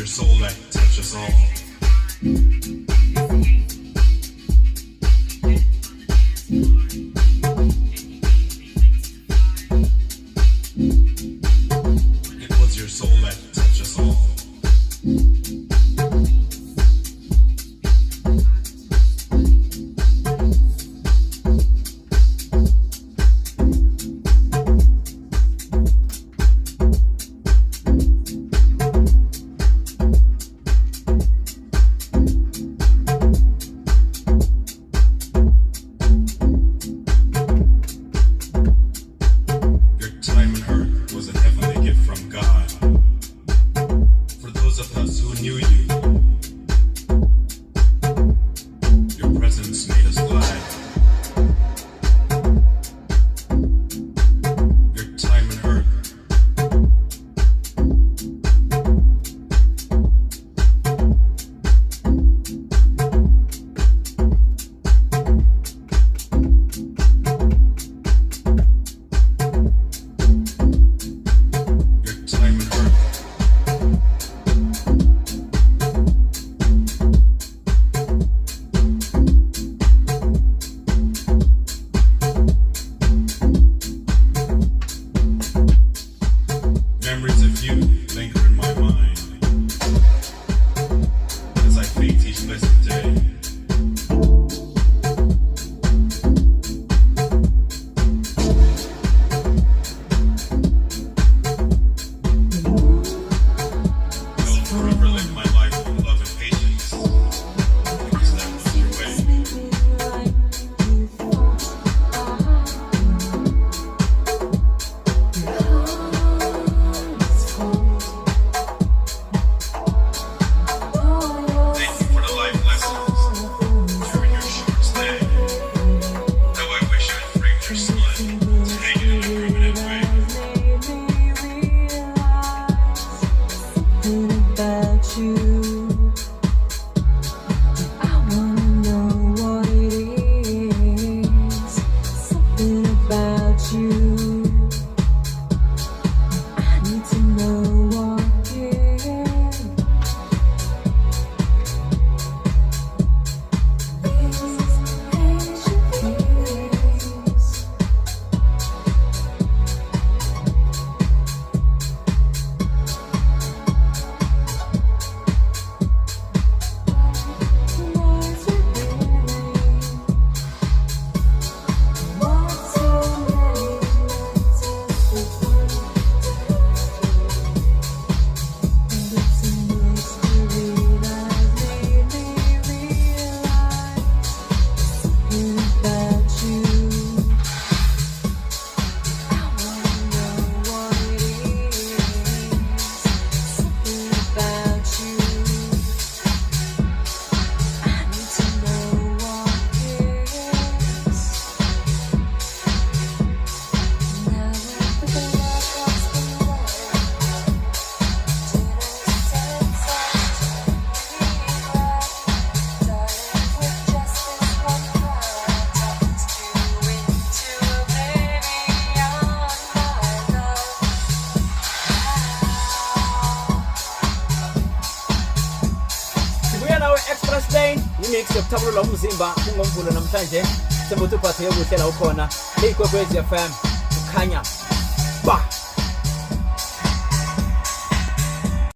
your soul that touches all. It was your soul that touches all. Memories of you linger in my mind as I face each blessed day. I'll forever live my life with love and patience because that was your way. Express Lane imix yokuthabulula umzimba ngomvulo namhlanje sembuthi uphathe yokuhlela ukhona ikwekwezi FM ukhanya ba